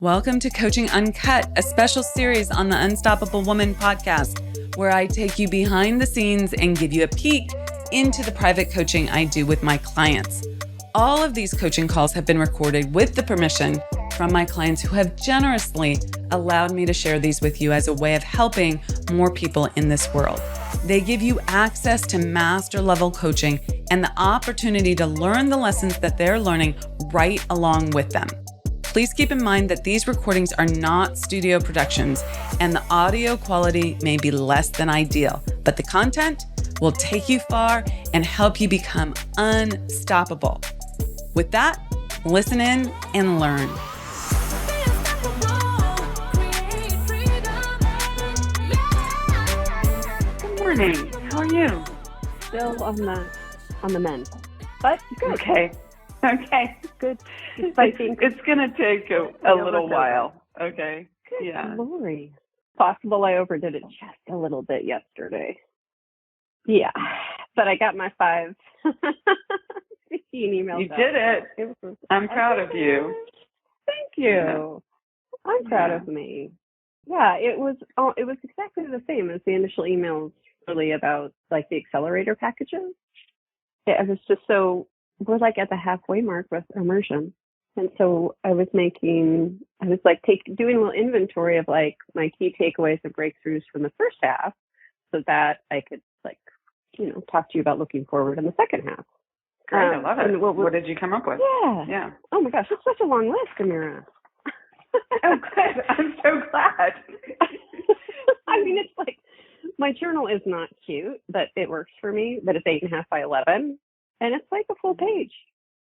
Welcome to Coaching Uncut, a special series on the Unstoppable Woman podcast, where I take you behind the scenes and give you a peek into the private coaching I do with my clients. All of these coaching calls have been recorded with the permission from my clients who have generously allowed me to share these with you as a way of helping more people in this world. They give you access to master level coaching and the opportunity to learn the lessons that they're learning right along with them. Please keep in mind that these recordings are not studio productions and the audio quality may be less than ideal, but the content will take you far and help you become unstoppable. With that, listen in and learn. Good morning. How are you? Still on the mend, but good. Okay. Good. It's going to take a little while. Okay. Good Yeah. Lord. Possible I overdid it just a little bit yesterday. Yeah, but I got my 15 emails. You did it. I'm proud of you. Thank you. I'm proud of me. Yeah, it was exactly the same as the initial emails, really, about like the accelerator packages. It was just we're like at the halfway mark with immersion. And so I was doing a little inventory of like my key takeaways and breakthroughs from the first half so that I could talk to you about looking forward in the second half. Great, I love it. What did you come up with? Yeah. Oh my gosh, it's such a long list, Amira. Oh, good. I'm so glad. I mean, it's like my journal is not cute, but it works for me. But it's 8.5 by 11. And it's like a full page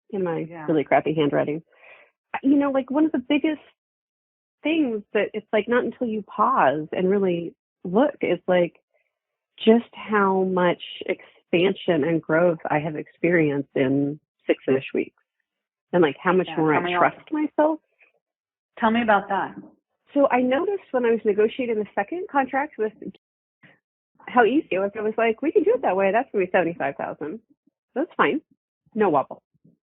in my really crappy handwriting. Like one of the biggest things that it's like not until you pause and really look is like just how much expansion and growth I have experienced in 6-ish weeks. And like how much more I trust myself. Tell me about that. So I noticed when I was negotiating the second contract with how easy it was. I was like, we can do it that way. That's going to be $75,000. That's fine. No wobble.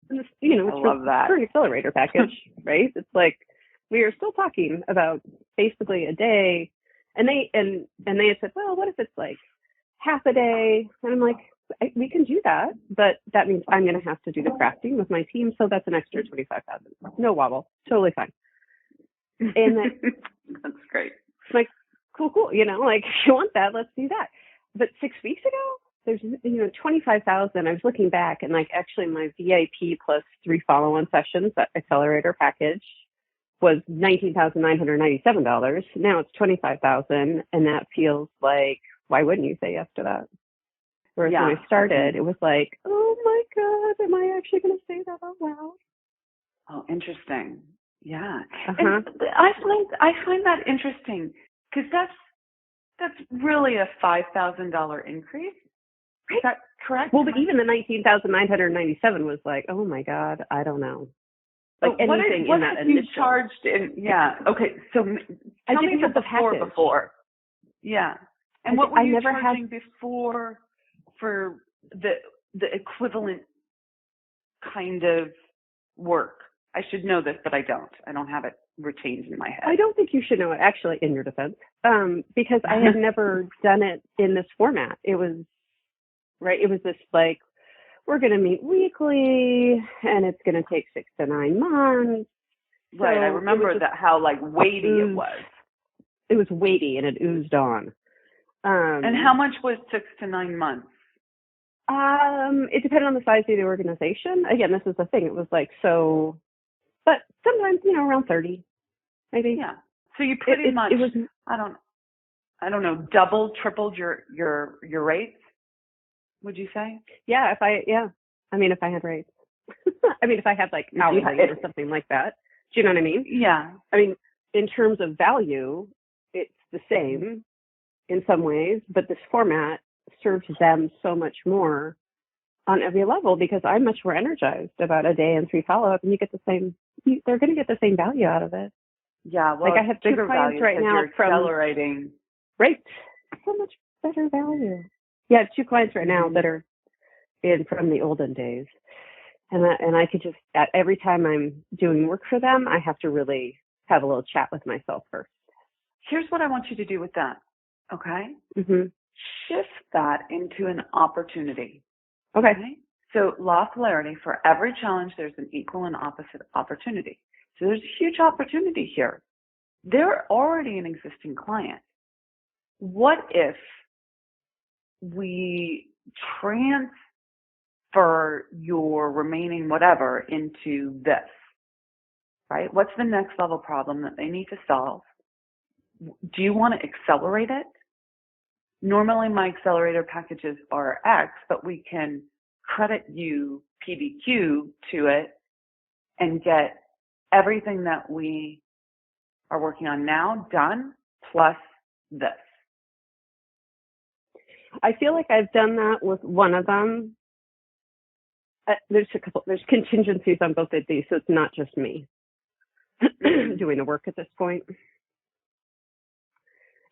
And it's, for an accelerator package, right? It's like we are still talking about basically a day, and they had said, well, what if it's like half a day? And I'm like, we can do that, but that means I'm going to have to do the crafting with my team, so that's an extra $25,000. No wobble, totally fine. And that's great. It's like cool. Like if you want that, let's do that. But 6 weeks ago, there's $25,000. I was looking back and like actually my VIP plus 3 follow-on sessions, that accelerator package, was $19,997. Now it's $25,000, and that feels like, why wouldn't you say yes to that? Whereas when I started, it was like, oh my God, am I actually going to say that out loud? Oh, interesting. Yeah. Uh-huh. I find that interesting because that's really a $5,000 increase. Is that correct? Well, but even the $19,997 was like, oh my God, I don't know. Like anything in that initial. You charged in? Yeah. Okay. So tell me about the before. Yeah. And what were you charging before for the equivalent kind of work? I should know this, but I don't. I don't have it retained in my head. I don't think you should know it, actually, in your defense, because I had never done it in this format. It was this like, we're going to meet weekly, and it's going to take 6 to 9 months. Right, so I remember how like weighty it was. It was weighty, and it oozed on. And how much was 6 to 9 months? It depended on the size of the organization. Again, this is the thing. It was like but sometimes around 30, maybe. Yeah. So you pretty much. It was. I don't know. Doubled, tripled your rates. Would you say? Yeah. If I had rates. if I had like hourly or something like that. Do you know what I mean? Yeah. In terms of value, it's the same in some ways, but this format serves them so much more on every level because I'm much more energized about a day and 3 follow-up, and you get the same. They're going to get the same value out of it. Yeah. Well, like I have 2 clients right now from accelerating. Right. So much better value. Yeah, I have 2 clients right now that are from the olden days. And I could just, every time I'm doing work for them, I have to really have a little chat with myself first. Here's what I want you to do with that. Okay? Mm-hmm. Shift that into an opportunity. Okay. So law of polarity, for every challenge, there's an equal and opposite opportunity. So there's a huge opportunity here. They're already an existing client. What if we transfer your remaining whatever into this, right? What's the next level problem that they need to solve? Do you want to accelerate it? Normally my accelerator packages are X, but we can credit you PDQ to it and get everything that we are working on now done plus this. I feel like I've done that with one of them. There's contingencies on both of these, so it's not just me doing the work at this point.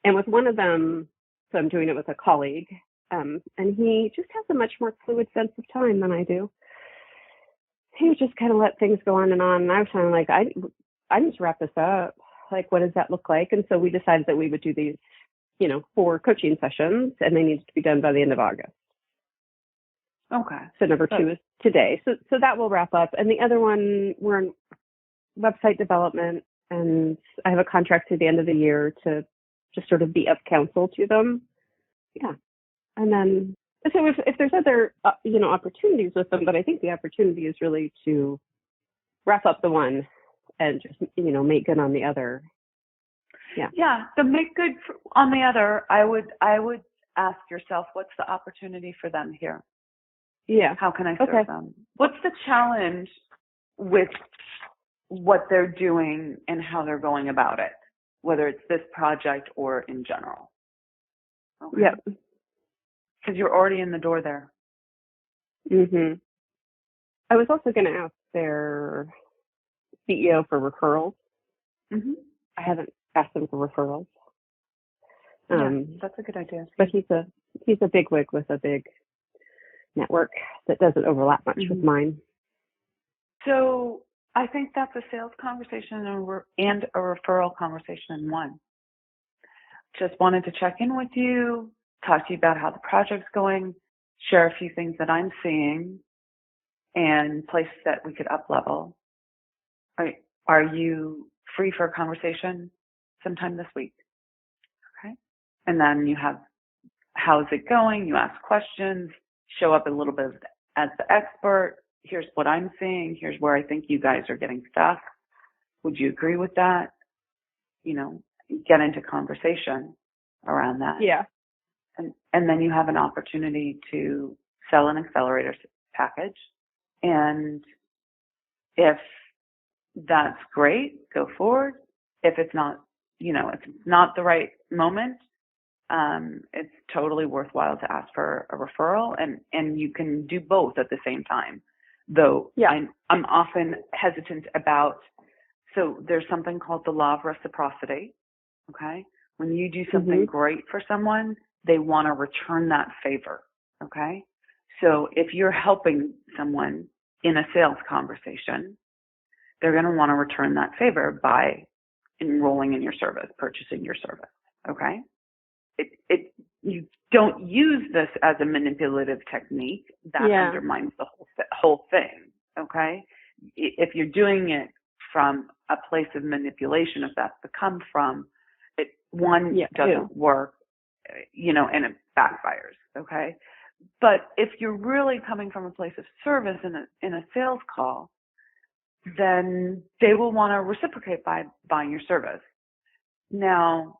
And with one of them, so I'm doing it with a colleague, and he just has a much more fluid sense of time than I do. He would just kind of let things go on, and I was kind of like, I need to wrap this up. Like, what does that look like? And so we decided that we would do these, 4 coaching sessions, and they needed to be done by the end of August. Okay. So number 2 is today. So that will wrap up. And the other one, we're in website development, and I have a contract through the end of the year to just sort of be of counsel to them. Yeah. And then, so if there's other, opportunities with them, but I think the opportunity is really to wrap up the one and just, make good on the other. Yeah. Yeah. So make good on the other. I would ask yourself, what's the opportunity for them here? Yeah. How can I serve them? What's the challenge with what they're doing and how they're going about it, whether it's this project or in general? Okay. Yep. Because you're already in the door there. Mhm. I was also going to ask their CEO for referrals. Mhm. I haven't asked them for referrals. Yeah, that's a good idea. But he's a bigwig with a big network that doesn't overlap much with mine. So I think that's a sales conversation and a referral conversation in one. Just wanted to check in with you, talk to you about how the project's going, share a few things that I'm seeing and places that we could up level. Are you free for a conversation sometime this week? Okay. And then you have, how's it going? You ask questions, show up a little bit as the expert. Here's what I'm seeing. Here's where I think you guys are getting stuck. Would you agree with that? Get into conversation around that. Yeah. And then you have an opportunity to sell an accelerator package. And if that's great, go forward. If it's not, if it's not the right moment, it's totally worthwhile to ask for a referral, and you can do both at the same time. Though I'm often hesitant about, so there's something called the law of reciprocity. Okay. When you do something great for someone, they want to return that favor. Okay. So if you're helping someone in a sales conversation, they're going to want to return that favor by enrolling in your service, purchasing your service. Okay. You don't use this as a manipulative technique. That undermines the whole thing. Okay. If you're doing it from a place of manipulation, if that's the come from, it doesn't work, and it backfires. Okay. But if you're really coming from a place of service in a sales call, then they will want to reciprocate by buying your service. Now,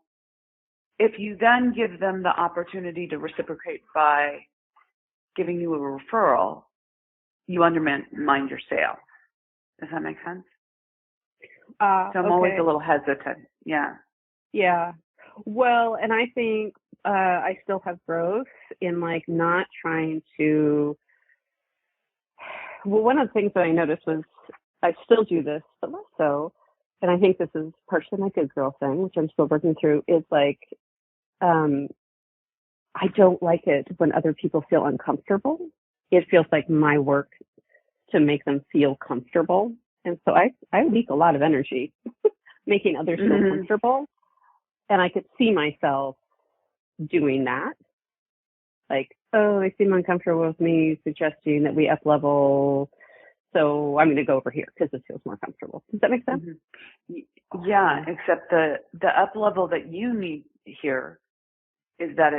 if you then give them the opportunity to reciprocate by giving you a referral, you undermine your sale. Does that make sense? So I'm always a little hesitant. Yeah. Yeah. Well, and I think I still have growth in not trying to. Well, one of the things that I noticed was I still do this, but less so. And I think this is partially my good girl thing, which I'm still working through, is I don't like it when other people feel uncomfortable. It feels like my work to make them feel comfortable. And so I leak a lot of energy making others feel comfortable. And I could see myself doing that. Like, oh, they seem uncomfortable with me suggesting that we up level. So I'm going to go over here because this feels more comfortable. Does that make sense? Yeah, except the up level that you need here is that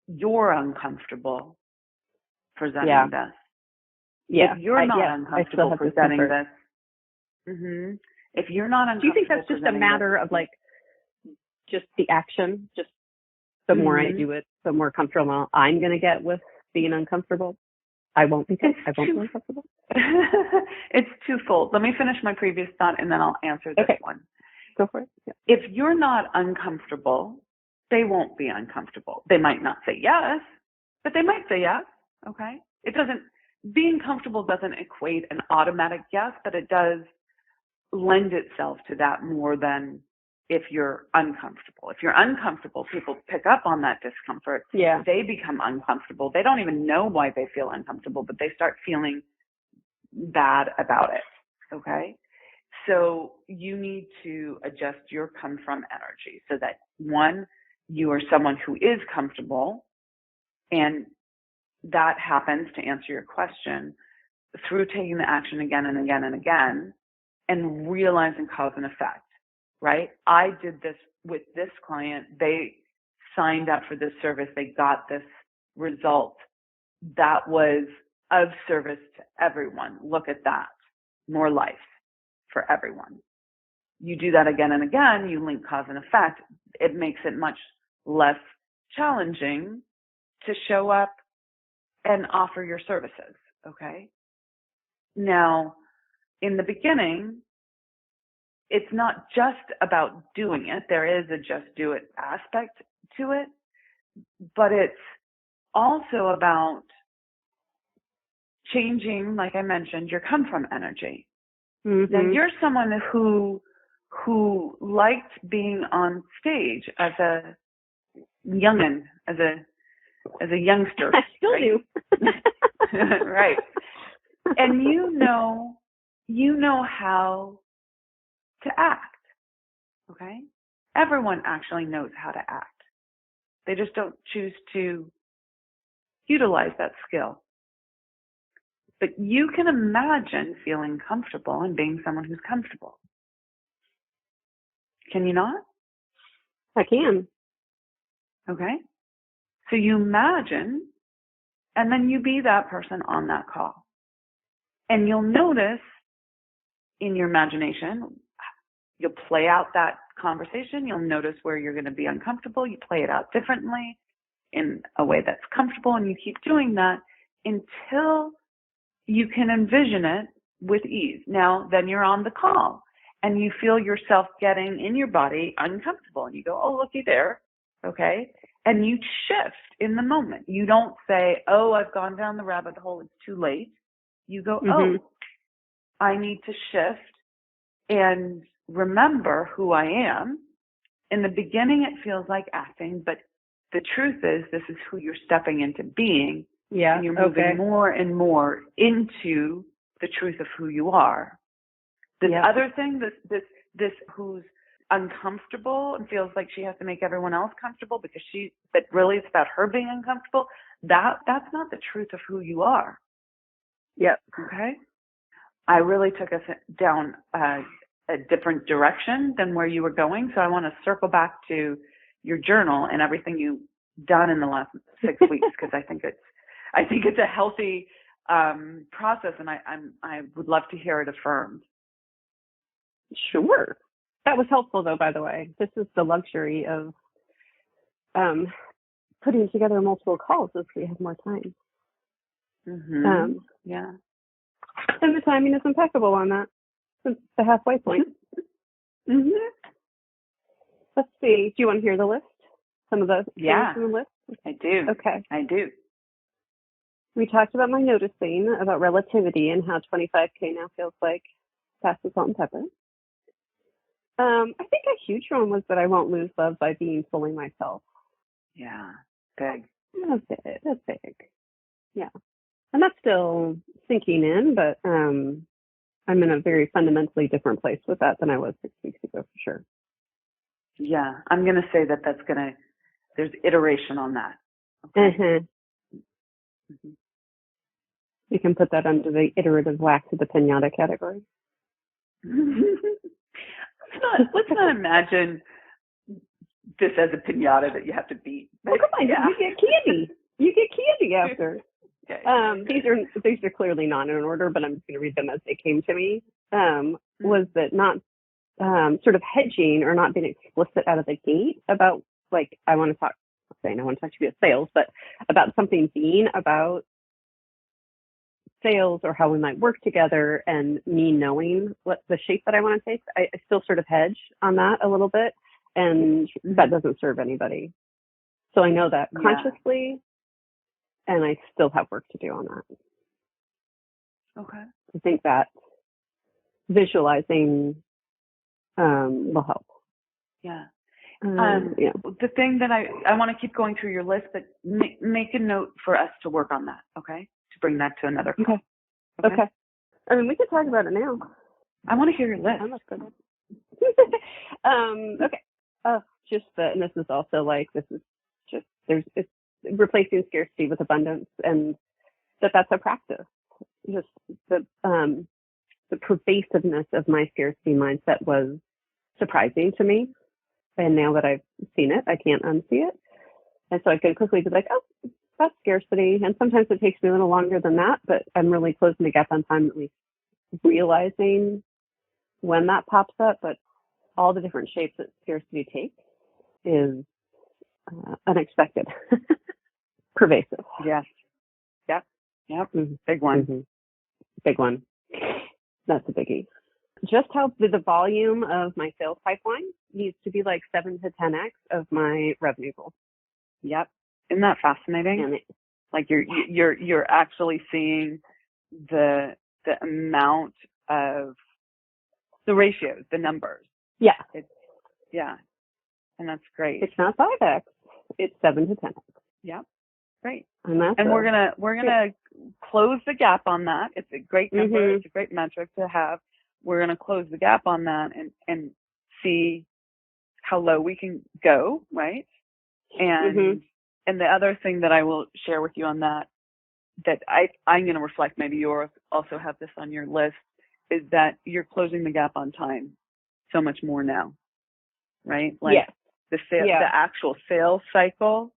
you're uncomfortable presenting this. Yeah. If you're not uncomfortable presenting this, if you're not uncomfortable, do you think that's just a matter of like just the action? Just the more I do it, the more comfortable I'm going to get with being uncomfortable. I won't be uncomfortable. It's twofold. Let me finish my previous thought and then I'll answer this one. Go for it. Yeah. If you're not uncomfortable, they won't be uncomfortable. They might not say yes, but they might say yes. Okay. Being comfortable doesn't equate an automatic yes, but it does lend itself to that more than if you're uncomfortable. If you're uncomfortable, people pick up on that discomfort. Yeah. They become uncomfortable. They don't even know why they feel uncomfortable, but they start feeling bad about it. Okay. So you need to adjust your come from energy so that one, you are someone who is comfortable, and that happens, to answer your question, through taking the action again and again and again and realizing cause and effect, right? I did this with this client. They signed up for this service. They got this result that was of service to everyone. Look at that. More life for everyone. You do that again and again, you link cause and effect. It makes it much less challenging to show up and offer your services, okay? Now, in the beginning, it's not just about doing it. There is a just do it aspect to it, but it's also about changing, like I mentioned, your come from energy. Now, you're someone who liked being on stage as a youngin, as a youngster. I still do. Right. And you know how to act. Okay? Everyone actually knows how to act. They just don't choose to utilize that skill. But you can imagine feeling comfortable and being someone who's comfortable. Can you not? I can. Okay. So you imagine, and then you be that person on that call. And you'll notice in your imagination, you'll play out that conversation. You'll notice where you're going to be uncomfortable. You play it out differently in a way that's comfortable, and you keep doing that until you can envision it with ease. Now, then you're on the call and you feel yourself getting in your body uncomfortable, and you go, oh, looky there. Okay. And you shift in the moment. You don't say, oh, I've gone down the rabbit hole. It's too late. You go, oh, I need to shift and remember who I am. In the beginning, it feels like acting, but the truth is this is who you're stepping into being. Yeah. And you're moving more and more into the truth of who you are. This other thing, this who's uncomfortable and feels like she has to make everyone else comfortable but really it's about her being uncomfortable. That's not the truth of who you are. Yep. Okay. I really took us down a different direction than where you were going. So I want to circle back to your journal and everything you've done in the last 6 weeks, because I think it's a healthy process, and I would love to hear it affirmed. Sure. That was helpful, though, by the way. This is the luxury of putting together multiple calls as we have more time. Yeah. And the timing is impeccable on that, since it's the halfway point. Let's see. Do you want to hear the list? Some of the things on the list? I do. Okay. I do. We talked about my noticing, about relativity, and how 25K now feels like fastest salt and pepper. I think a huge one was that I won't lose love by being fully myself. Yeah. Big. That's big. Yeah. And that's still sinking in, but I'm in a very fundamentally different place with that than I was 6 weeks ago, for sure. Yeah, I'm going to say there's iteration on that. Okay. Mm-hmm. You can put that under the iterative wax of the pinata category. Let's not imagine this as a pinata that you have to beat. Well, come on, yeah. you get candy. You get candy after. Okay. These are clearly not in order, but I'm just going to read them as they came to me. Was that not sort of hedging or not being explicit out of the gate about, like, I want to talk to you about sales, but about something being about sales or how we might work together, and me knowing what the shape that I want to take. I still sort of hedge on that a little bit, and that doesn't serve anybody. So I know that consciously, and I still have work to do on that. Okay. I think that visualizing will help. Yeah. Yeah. The thing that I want to keep going through your list, but make a note for us to work on that, okay? To bring that to another call. Okay. I mean, we could talk about it now. I want to hear your list. Okay. And this is also like, it's replacing scarcity with abundance, and that's a practice. Just the pervasiveness of my scarcity mindset was surprising to me. And now that I've seen it, I can't unsee it. And so I can quickly be like, oh, that's scarcity. And sometimes it takes me a little longer than that, but I'm really closing the gap on time, at least realizing when that pops up. But all the different shapes that scarcity takes is unexpected, pervasive. Yes. Yep. Mm-hmm. Big one. Mm-hmm. Big one. That's a biggie. Just how the volume of my sales pipeline needs to be like 7 to 10x of my revenue goal. Yep. Isn't that fascinating? Like you're actually seeing the amount of the ratios, the numbers. Yeah. And that's great. It's not 5x. It's 7 to 10x. Yep. Great. And we're gonna close the gap on that. It's a great number. Mm-hmm. It's a great metric to have. We're gonna close the gap on that and see how low we can go, right? And the other thing that I will share with you on that I'm going to reflect, maybe you also have this on your list, is that you're closing the gap on time so much more now, right? Like the actual sales cycle,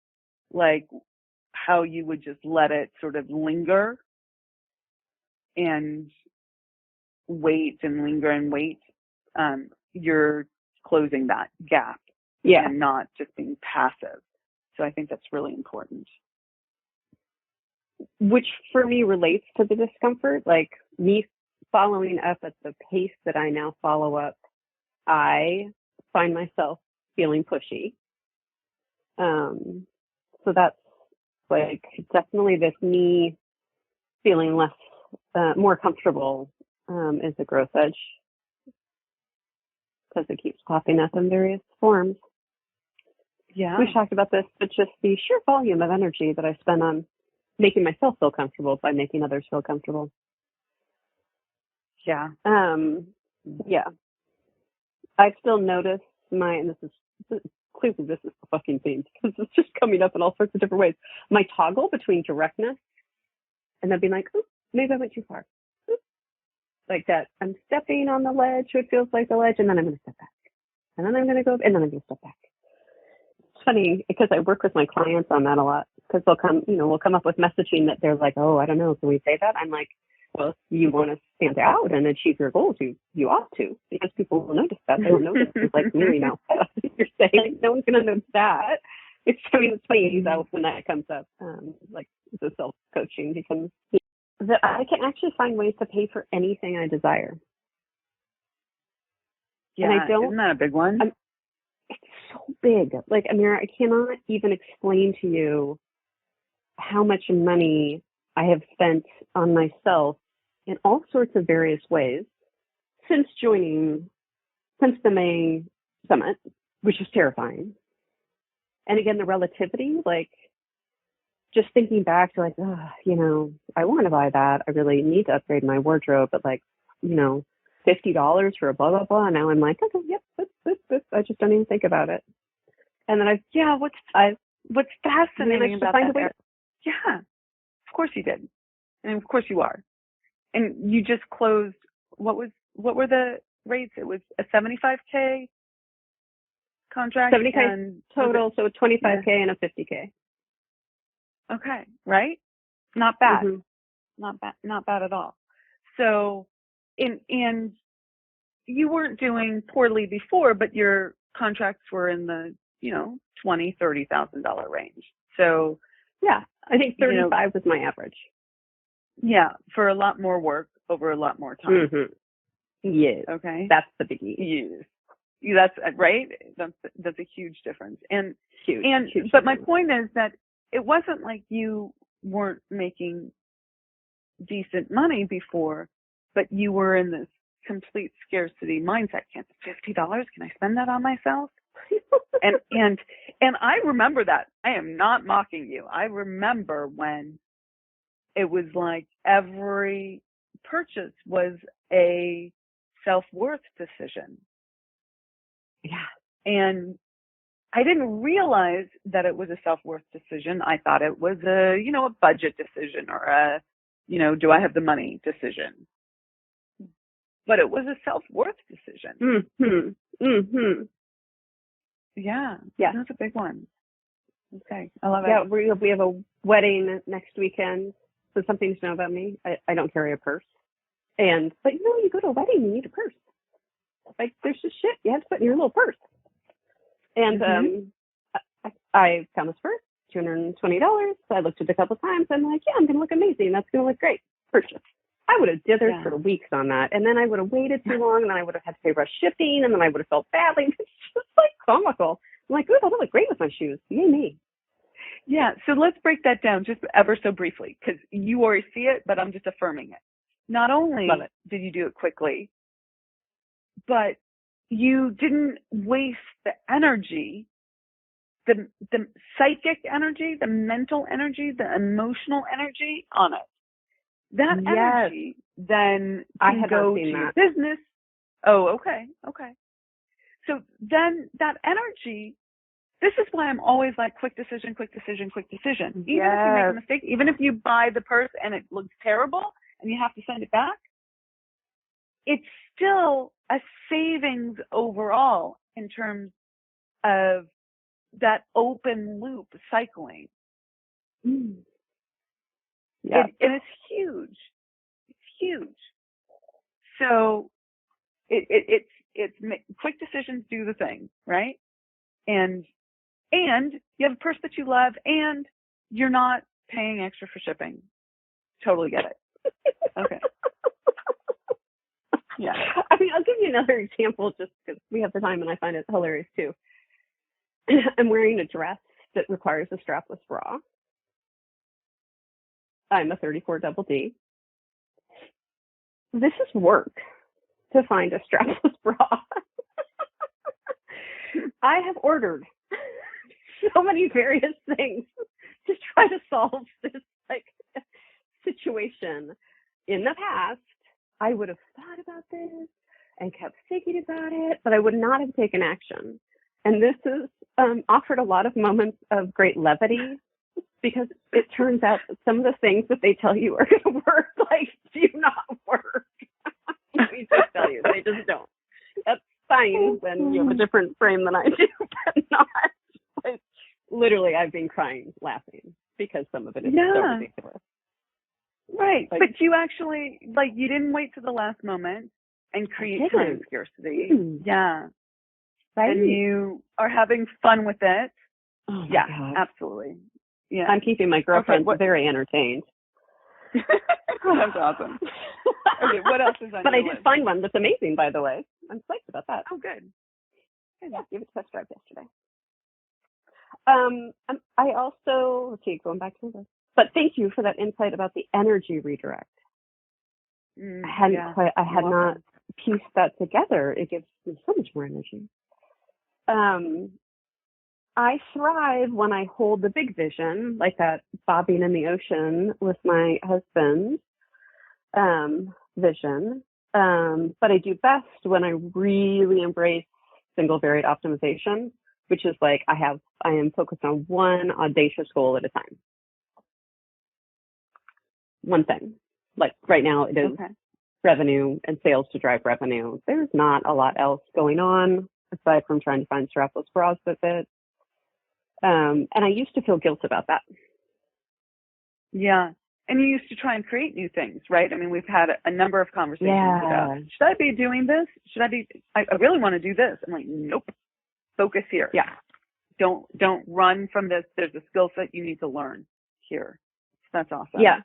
like how you would just let it sort of linger and wait and linger and wait. You're closing that gap and not just being passive. So I think that's really important. Which for me relates to the discomfort, like me following up at the pace that I now follow up. I find myself feeling pushy. So that's like definitely this me feeling more comfortable is a growth edge, because it keeps popping up in various forms. Yeah. We've talked about this, but just the sheer volume of energy that I spend on making myself feel comfortable by making others feel comfortable. Yeah. Yeah. I've still noticed and this is the fucking theme, because it's just coming up in all sorts of different ways. My toggle between directness and then being like, oh, maybe I went too far. Like that. I'm stepping on the ledge, so it feels like the ledge, and then I'm going to step back. And then I'm going to go, and then I'm going to step back. It's funny because I work with my clients on that a lot, because we'll come up with messaging that they're like, oh, I don't know, can we say that? I'm like, well, if you want to stand out and achieve your goals, you ought to, because people will notice that. They will notice. It's like, really now, you're saying no one's going to notice that. It's funny when that comes up, like the self-coaching becomes, that I can actually find ways to pay for anything I desire. Yeah, and I don't, isn't that a big one? It's so big. Like, Amira, I cannot even explain to you how much money I have spent on myself in all sorts of various ways since the May Summit, which was terrifying. And again, the relativity, like just thinking back to like, I want to buy that. I really need to upgrade my wardrobe, but like, $50 for a blah, blah, blah. And now I'm like, okay, yep, this. I just don't even think about it. And then what's fascinating about find that? A way. Yeah, of course you did. And of course you are. And you just closed, what were the rates? It was a 75K contract? 70K total, so 25K and a 50K. Okay, right? Not bad. Mm-hmm. Not bad at all. So, and you weren't doing poorly before, but your contracts were in the, $20,000-$30,000 range. So, yeah, I think 35 was my average. Yeah, for a lot more work over a lot more time. Mm-hmm. Yes. Okay. That's the biggie. Yes. That's right. That's a huge difference. And huge. But my point is that it wasn't like you weren't making decent money before, but you were in this complete scarcity mindset. Can't $50? Can I spend that on myself? and I remember that. I am not mocking you. I remember when it was like every purchase was a self-worth decision. Yeah. And I didn't realize that it was a self-worth decision. I thought it was a budget decision or a, do I have the money decision? But it was a self-worth decision. Mm-hmm. Mm-hmm. Yeah. Yeah. That's a big one. Okay. I love it. Yeah. We have a wedding next weekend. So something to know about me. I don't carry a purse. But you go to a wedding, you need a purse. Like there's just shit you have to put in your little purse. And I found this purse, $220. So I looked at it a couple of times. I'm like, yeah, I'm going to look amazing. That's going to look great. Purchase. I would have dithered for weeks on that. And then I would have waited too long. And then I would have had to pay rush shipping. And then I would have felt badly. It's just like comical. I'm like, ooh, that'll look great with my shoes. Yay me. Yeah. So let's break that down just ever so briefly because you already see it, but I'm just affirming it. Not only did you do it quickly, but you didn't waste the energy, the psychic energy, the mental energy, the emotional energy on it. That energy then can go to your business. Oh, okay. So then that energy, this is why I'm always like quick decision. Even if you make a mistake, even if you buy the purse and it looks terrible and you have to send it back, it's still a savings overall in terms of that open loop cycling. Yeah. And it's huge. So it's quick decisions do the thing, right? And you have a purse that you love and you're not paying extra for shipping. Totally get it. Okay. Yeah. I mean, I'll give you another example just because we have the time and I find it hilarious too. I'm wearing a dress that requires a strapless bra. I'm a 34 double D. This is work to find a strapless bra. I have ordered so many various things to try to solve this situation. In the past, I would have thought about this and kept thinking about it, but I would not have taken action. And this has offered a lot of moments of great levity because it turns out that some of the things that they tell you are going to work, do not work. Let me just tell you, they just don't. That's fine when you have a different frame than I do, but not. Literally, I've been crying, laughing because some of it is so ridiculous. Right. But you actually, you didn't wait to the last moment and create time scarcity. Yeah. Right. And you are having fun with it. Oh my God. Absolutely. Yeah. I'm keeping my girlfriend very entertained. That's awesome. Okay, what else is on But I your did list? find one that's amazing, by the way. I'm psyched about that. Oh, good. Yeah, gave it a test drive yesterday. I also, going back to this, but thank you for that insight about the energy redirect. I had not pieced that together. It gives me so much more energy. I thrive when I hold the big vision, like that bobbing in the ocean with my husband's vision. But I do best when I really embrace single varied optimization, which is like I am focused on one audacious goal at a time. One thing. Like right now it is revenue and sales to drive revenue. There's not a lot else going on aside from trying to find strapless bras that fit. And I used to feel guilt about that. Yeah. And you used to try and create new things, right? I mean, we've had a number of conversations about, should I be doing this? I really want to do this. I'm like, nope, focus here. Yeah. Don't run from this. There's a skill set you need to learn here. That's awesome. Yeah.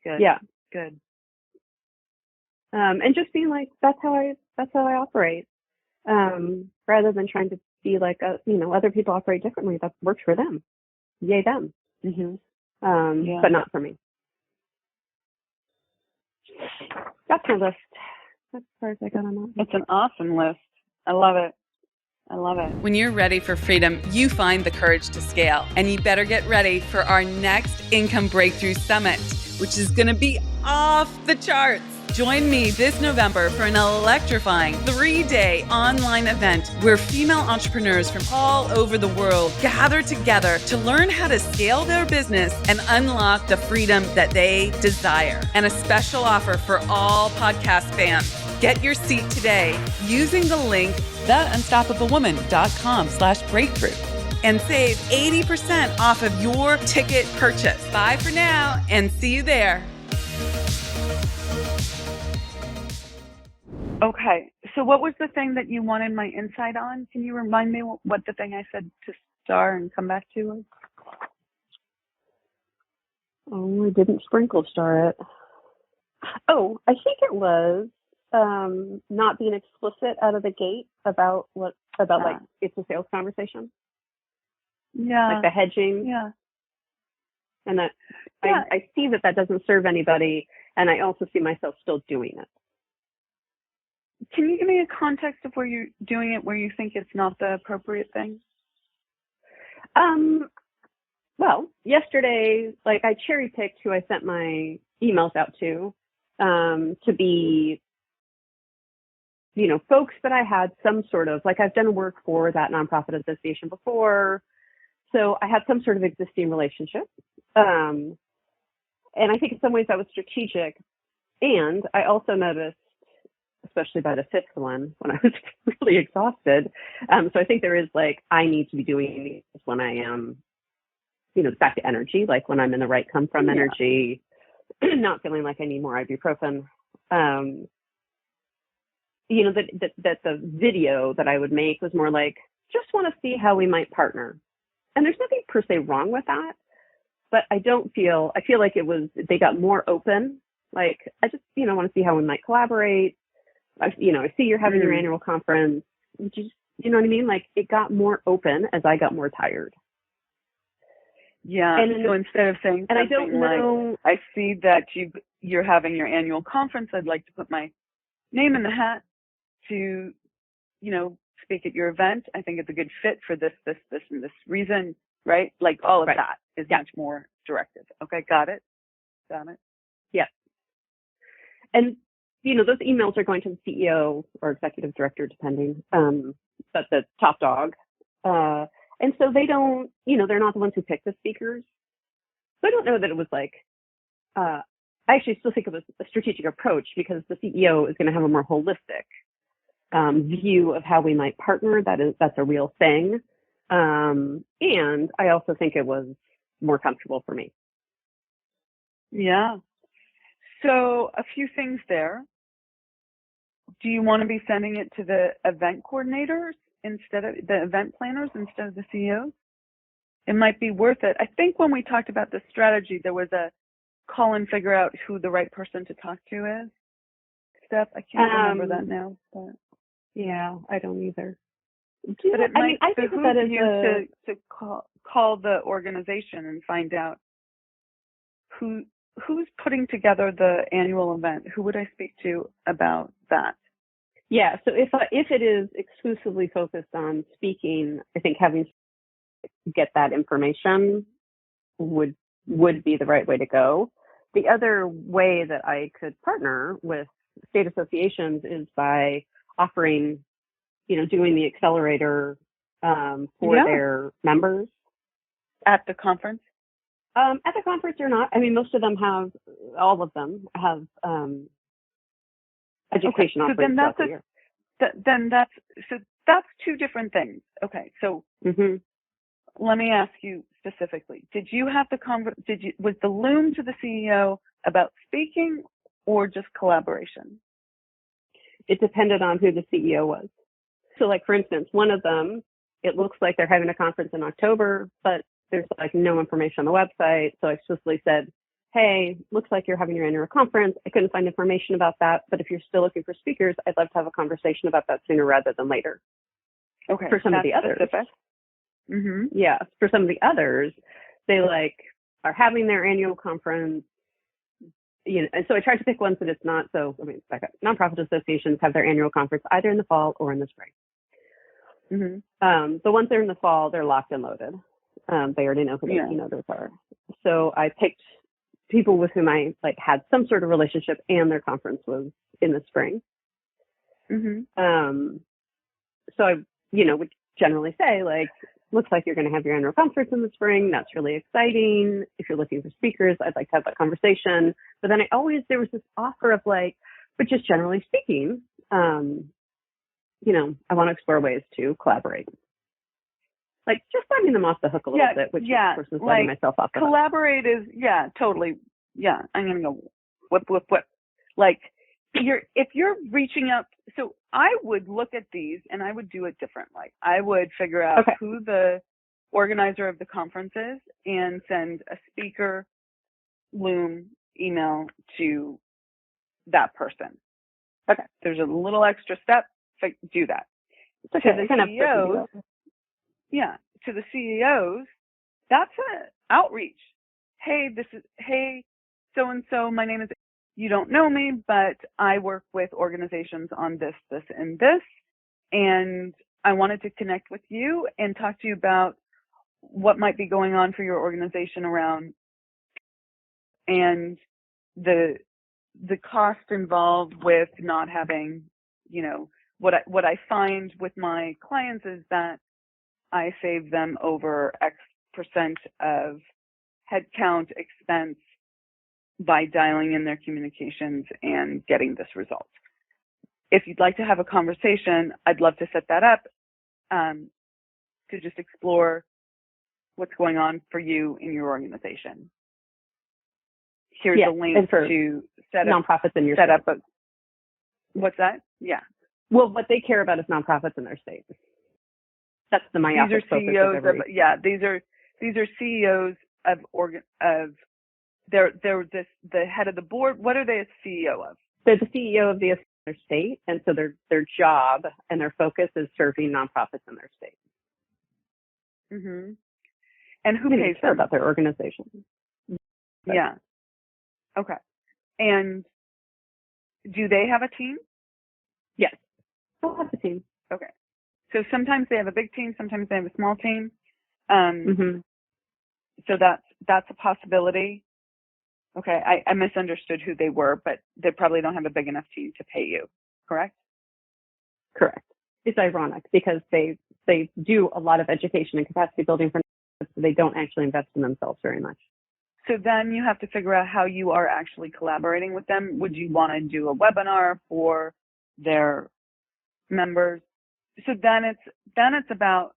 Good. Yeah. Good. And just being like, that's how I operate. Rather than trying to be like, other people operate differently. That works for them. Yay them. Mm-hmm. But not for me. That's my list. That's as far as I got on that. It's an awesome list. I love it. When you're ready for freedom, you find the courage to scale. And you better get ready for our next Income Breakthrough Summit, which is going to be off the charts. Join me this November for an electrifying 3-day online event where female entrepreneurs from all over the world gather together to learn how to scale their business and unlock the freedom that they desire. And a special offer for all podcast fans. Get your seat today using the link theunstoppablewoman.com/breakthrough and save 80% off of your ticket purchase. Bye for now and see you there. Okay. So what was the thing that you wanted my insight on? Can you remind me what the thing I said to star and come back to was? Oh, I didn't sprinkle star it. Oh, I think it was not being explicit out of the gate about like it's a sales conversation. Yeah. Like the hedging. Yeah. And that I see that doesn't serve anybody, and I also see myself still doing it. Can you give me a context of where you're doing it, where you think it's not the appropriate thing? Well, yesterday, like I cherry picked who I sent my emails out to be, folks that I had some sort of, like I've done work for that nonprofit association before. So I had some sort of existing relationship. And I think in some ways that was strategic. And I also noticed, especially by the fifth one, when I was really exhausted. So I think there is like, I need to be doing this when I am, back to energy, like when I'm in the right come from energy, not feeling like I need more ibuprofen. That the video that I would make was more like, just want to see how we might partner. And there's nothing per se wrong with that, but I feel like they got more open. Like, I just, want to see how we might collaborate. I see you're having your annual conference. You know what I mean? Like, it got more open as I got more tired. Yeah. And so instead of saying, and I don't know, I see that you're having your annual conference. I'd like to put my name in the hat to, speak at your event. I think it's a good fit for this, and this reason, right? Like all of that is much more directive. Okay. Got it. Yeah. And those emails are going to the CEO or executive director, depending, but the top dog. And so they don't, they're not the ones who pick the speakers. So I don't know that it was like, I actually still think it was a strategic approach because the CEO is going to have a more holistic view of how we might partner. That's a real thing. And I also think it was more comfortable for me. Yeah. So a few things there. Do you want to be sending it to the event coordinators instead of the event planners instead of the CEOs? It might be worth it. I think when we talked about the strategy, there was a call and figure out who the right person to talk to is. Steph, I can't remember that now. But yeah, I don't either. But it might behoove you to call the organization and find out who's putting together the annual event. Who would I speak to about that? Yeah, so if it is exclusively focused on speaking, I think having to get that information would be the right way to go. the other way that I could partner with state associations is by offering, doing the accelerator for their members. At the conference? At the conference or not. I mean, all of them have education offerings throughout the year. That's two different things. Okay, so let me ask you specifically: did you have was the Loom to the CEO about speaking or just collaboration? It depended on who the CEO was. So, like, for instance, one of them, it looks like they're having a conference in October, but there's like no information on the website. So I explicitly said, hey, looks like you're having your annual conference. I couldn't find information about that, but if you're still looking for speakers, I'd love to have a conversation about that sooner rather than later. Okay. For some of the others. Yeah. For some of the others, they are having their annual conference, and so I tried to pick ones that it's not. So, nonprofit associations have their annual conference either in the fall or in the spring. The ones that are in the fall, they're locked and loaded. They already know who their keynotes are. So I picked people with whom I had some sort of relationship, and their conference was in the spring. So I, would generally say, looks like you're going to have your annual conference in the spring. That's really exciting. If you're looking for speakers, I'd like to have that conversation. But then there was this offer of but just generally speaking, I want to explore ways to collaborate. Just letting them off the hook a little bit, which of course is letting myself off the hook. Collaborate is, totally. Yeah, I'm going to go whip. If you're reaching out, so I would look at these and I would do it differently. I would figure out who the organizer of the conference is and send a speaker Loom email to that person. Okay. There's a little extra step. Do that. To the CEOs, to the CEOs, that's an outreach. Hey, so-and-so, my name is, you don't know me, but I work with organizations on this, this, and this, and I wanted to connect with you and talk to you about what might be going on for your organization around, and the cost involved with not having, what I find with my clients is that I save them over X% of headcount expense by dialing in their communications and getting this result. If you'd like to have a conversation, I'd love to set that up to just explore what's going on for you in your organization. Here's a link to set up nonprofits in your state. What's that? Yeah. Well, what they care about is nonprofits in their state. That's the myopic focus of every. These are CEOs of they're the head of the board. What are they a CEO of? They're the CEO of their state, and so their job and their focus is serving nonprofits in their state. And who pays them? About their organization. Yeah. Okay. And do they have a team? Yes. They'll have a team. Okay. So sometimes they have a big team, sometimes they have a small team. So that's a possibility. Okay, I misunderstood who they were, but they probably don't have a big enough team to pay you, correct? Correct. It's ironic because they do a lot of education and capacity building for nonprofits, but they don't actually invest in themselves very much. So then you have to figure out how you are actually collaborating with them. Would you want to do a webinar for their members? So then it's about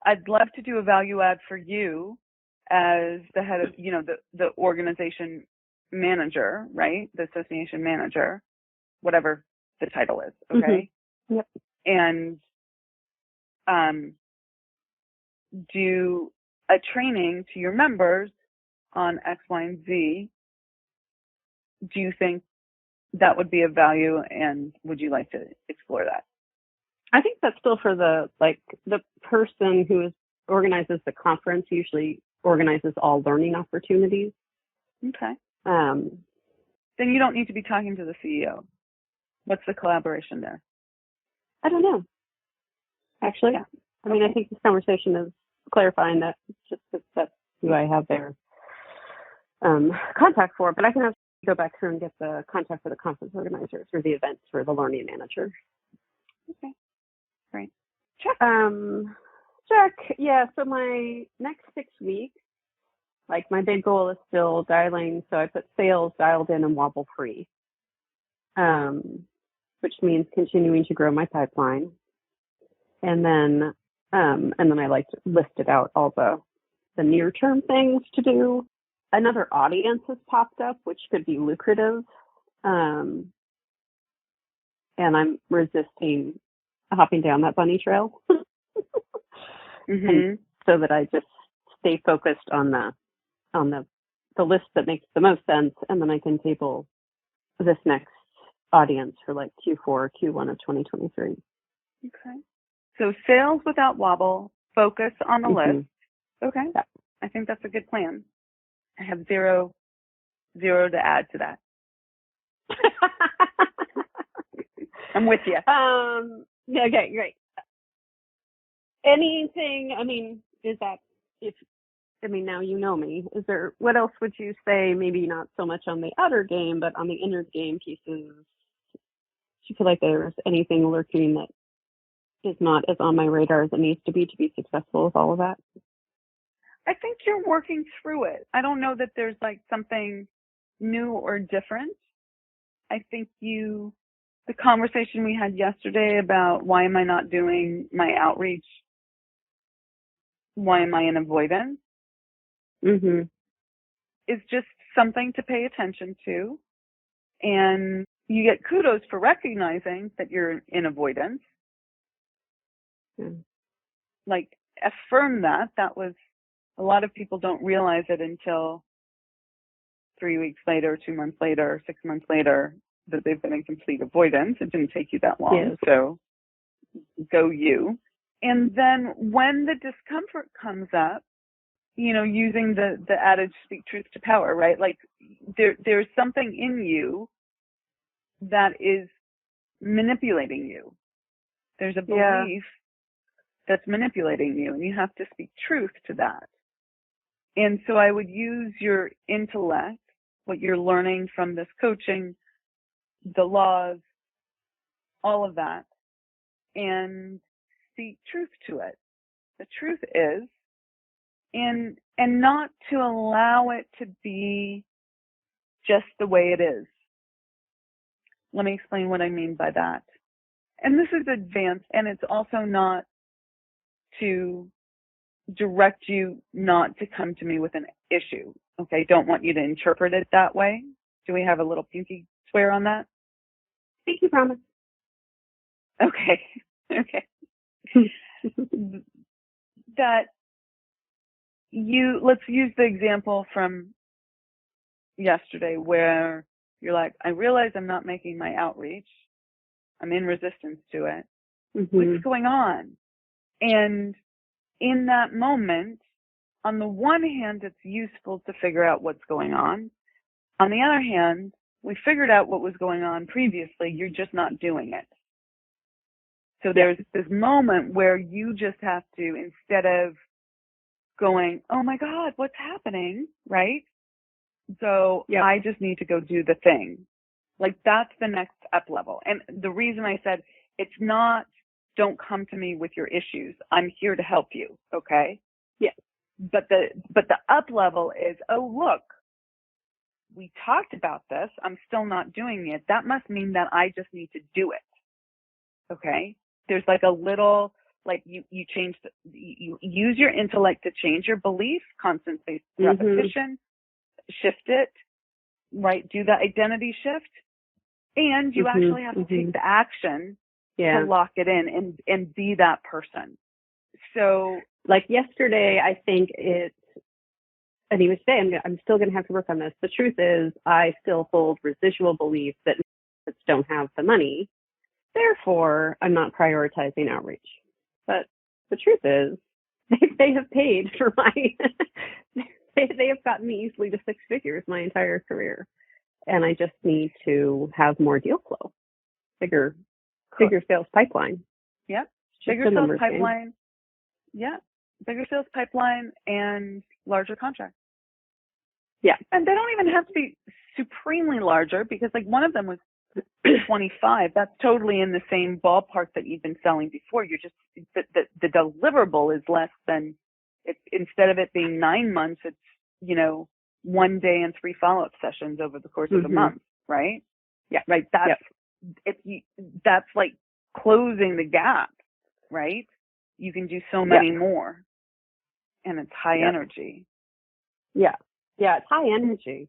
I'd love to do a value add for you as the head of the organization manager, right? The association manager, whatever the title is, okay? Yep. And do a training to your members on X, Y, and Z. Do you think that would be of value, and would you like to explore that? I think that's still for the person who organizes the conference usually organizes all learning opportunities. Okay. Then you don't need to be talking to the CEO. What's the collaboration there? I don't know. Actually, I mean, I think this conversation is clarifying that just because that's who I have there. contact for, but I can have to go back through and get the contact for the conference organizers or the events for the learning manager. Okay, great. Check. Check. Yeah. So my next 6 weeks, like my big goal is still dialing. So I put sales dialed in and wobble free, which means continuing to grow my pipeline. And then I like to listed out all the near term things to do. Another audience has popped up, which could be lucrative. And I'm resisting hopping down that bunny trail. And so that I just stay focused on the list that makes the most sense, and then I can table this next audience for like Q4 or Q1 of 2023. Okay. So sales without wobble, focus on the list. Okay. Yeah. I think that's a good plan. I have zero to add to that. I'm with you. Yeah, okay, great. Anything, I mean, is that, now you know me. Is there, what else would you say, maybe not so much on the outer game, but on the inner game pieces? Do you feel like there's anything lurking that is not as on my radar as it needs to be successful with all of that? I think you're working through it. I don't know that there's like something new or different. I think the conversation we had yesterday about why am I not doing my outreach? Why am I in avoidance? Is just something to pay attention to. And you get kudos for recognizing that you're in avoidance. Like, affirm that. That was, a lot of people don't realize it until 3 weeks later, 2 months later, 6 months later, that they've been in complete avoidance. It didn't take you that long. So go you. And then when the discomfort comes up, using the adage speak truth to power, right? Like there's something in you that is manipulating you. There's a belief that's manipulating you, and you have to speak truth to that. And so I would use your intellect, what you're learning from this coaching, the laws, all of that, and speak truth to it. The truth is, and not to allow it to be just the way it is. Let me explain what I mean by that. And this is advanced, and it's also not to direct you not to come to me with an issue. Okay, don't want you to interpret it that way. Do we have a little pinky swear on that? Pinky promise. Okay. That let's use the example from yesterday where you're like, I realize I'm not making my outreach. I'm in resistance to it. What's going on? And in that moment, on the one hand, it's useful to figure out what's going on. On the other hand, we figured out what was going on previously. You're just not doing it. So there's this moment where you just have to, instead of going, oh my God, what's happening, right? So I just need to go do the thing. Like that's the next up level. And the reason I said it's not, don't come to me with your issues. I'm here to help you. Okay. Yeah. But the up level is, oh, look, we talked about this. I'm still not doing it. That must mean that I just need to do it. Okay. There's like a little, like you change, you use your intellect to change your belief, constant repetition, shift it, right? Do the identity shift. And you actually have to take the action to lock it in and be that person. So like yesterday, I think and he was saying, I'm still going to have to work on this. The truth is I still hold residual beliefs that don't have the money. Therefore, I'm not prioritizing outreach. But the truth is they have paid for my, they have gotten me easily to 6 figures my entire career. And I just need to have more deal flow, bigger sales pipeline. Yep. Bigger sales pipeline. Yeah. Bigger sales pipeline and larger contracts. Yeah. And they don't even have to be supremely larger, because like one of them was 25. That's totally in the same ballpark that you've been selling before. You're just, the deliverable is less than, instead of it being 9 months, it's, 1 day and 3 follow-up sessions over the course of a month, right? Yeah. Right. That's like closing the gap, right? You can do so many more, and it's high energy. Yeah. Yeah. It's high energy.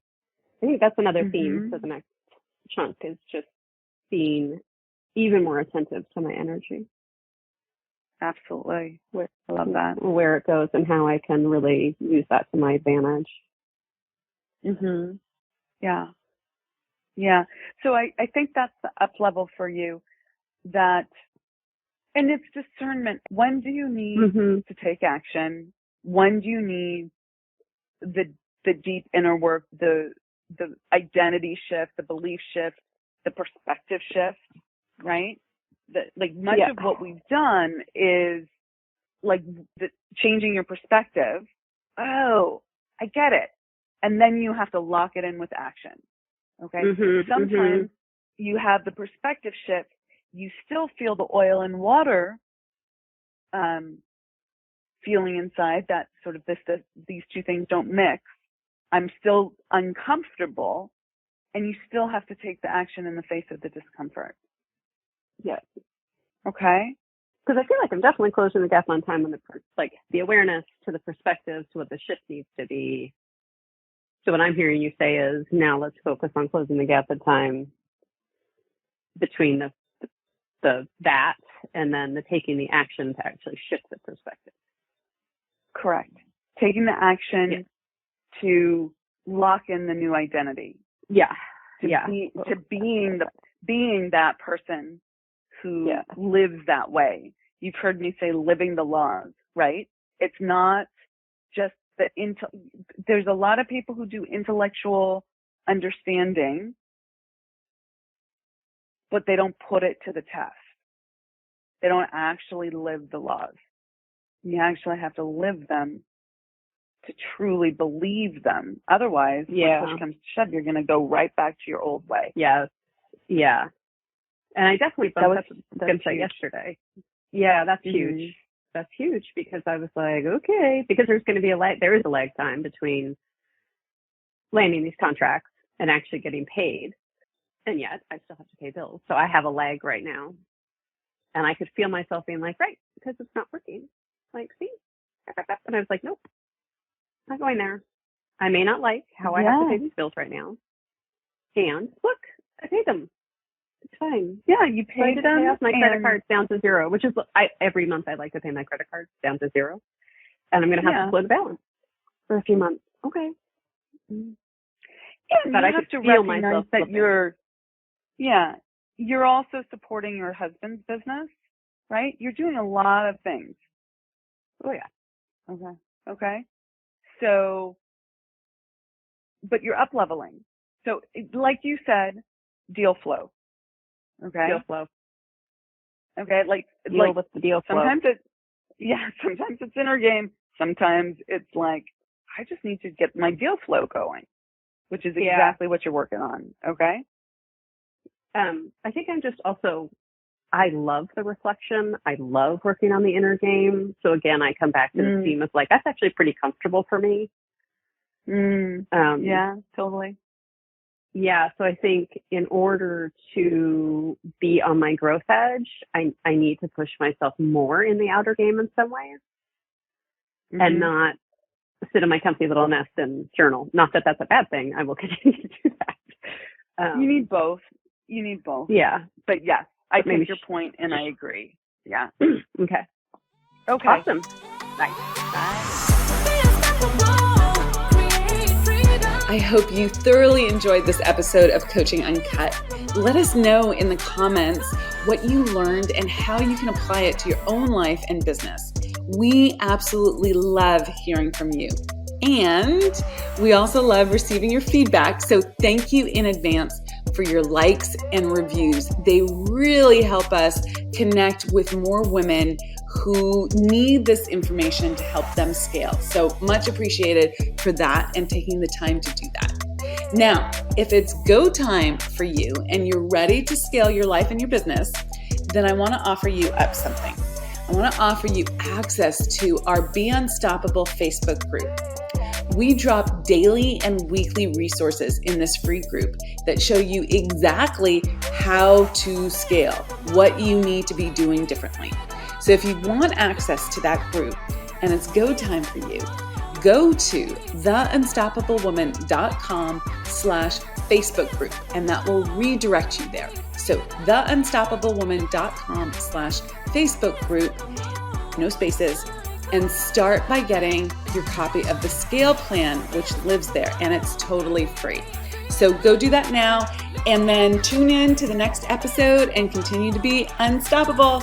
I think that's another theme for the next chunk, is just being even more attentive to my energy. Absolutely. I love that. Where it goes and how I can really use that to my advantage. Yeah. Yeah. So I think that's the up level for you, and it's discernment. When do you need to take action? When do you need the deep inner work, the identity shift, the belief shift, the perspective shift, right? Much of what we've done is like changing your perspective. Oh, I get it. And then you have to lock it in with action. Okay. Sometimes you have the perspective shift. You still feel the oil and water feeling inside, that sort of these two things don't mix. I'm still uncomfortable, and you still have to take the action in the face of the discomfort. Yeah. Okay. Because I feel like I'm definitely closing the gap on time on the awareness to the perspective to what the shift needs to be. So what I'm hearing you say is, now let's focus on closing the gap of time between that and then the taking the action to actually shift the perspective. Correct. Taking the action to lock in the new identity. Yeah. To being that person who lives that way. You've heard me say living the laws, right? It's not just there's a lot of people who do intellectual understanding, but they don't put it to the test. They don't actually live the laws. You actually have to live them to truly believe them. Otherwise, when push comes to shove, you're going to go right back to your old way. Yeah. Yeah. And I definitely bumped up against that yesterday. Yeah, that's huge. That's huge, because I was like, okay, because there's going to be there is a lag time between landing these contracts and actually getting paid. And yet I still have to pay bills. So I have a lag right now. And I could feel myself being like, right, because it's not working. Like, see? And I was like, nope, not going there. I may not like how I have to pay these bills right now. And look, I paid them. It's fine. Yeah, you paid them. Pay off my credit cards down to zero, which is every month I like to pay my credit cards down to zero. And I'm going to have to split the balance for a few months. Okay. Yeah, but I have to recognize that you're also supporting your husband's business, right? You're doing a lot of things. Oh, yeah. Okay. So, but you're up leveling. So, like you said, deal flow. Okay. Deal flow. Okay. Deal with the deal flow. Sometimes it's inner game. Sometimes it's like, I just need to get my deal flow going, which is exactly what you're working on. Okay. I think I'm just also, I love the reflection. I love working on the inner game. So again, I come back to the theme of like, that's actually pretty comfortable for me. Yeah, totally. Yeah. So I think in order to be on my growth edge, I need to push myself more in the outer game in some ways and not sit in my comfy little nest and journal. Not that that's a bad thing. I will continue to do that. You need both. Yeah. But yes, I take your point and I agree. Yeah. Okay. Awesome. Nice. Bye. I hope you thoroughly enjoyed this episode of Coaching Uncut. Let us know in the comments what you learned and how you can apply it to your own life and business. We absolutely love hearing from you. And we also love receiving your feedback. So thank you in advance for your likes and reviews. They really help us connect with more women who need this information to help them scale. So much appreciated for that and taking the time to do that. Now, if it's go time for you and you're ready to scale your life and your business, then I want to offer you up something. I want to offer you access to our Be Unstoppable Facebook group. We drop daily and weekly resources in this free group that show you exactly how to scale, what you need to be doing differently. So if you want access to that group and it's go time for you, go to theunstoppablewoman.com/Facebook group, and that will redirect you there. So theunstoppablewoman.com/Facebook group, no spaces, and start by getting your copy of the scale plan, which lives there, and it's totally free. So go do that now, and then tune in to the next episode and continue to be unstoppable.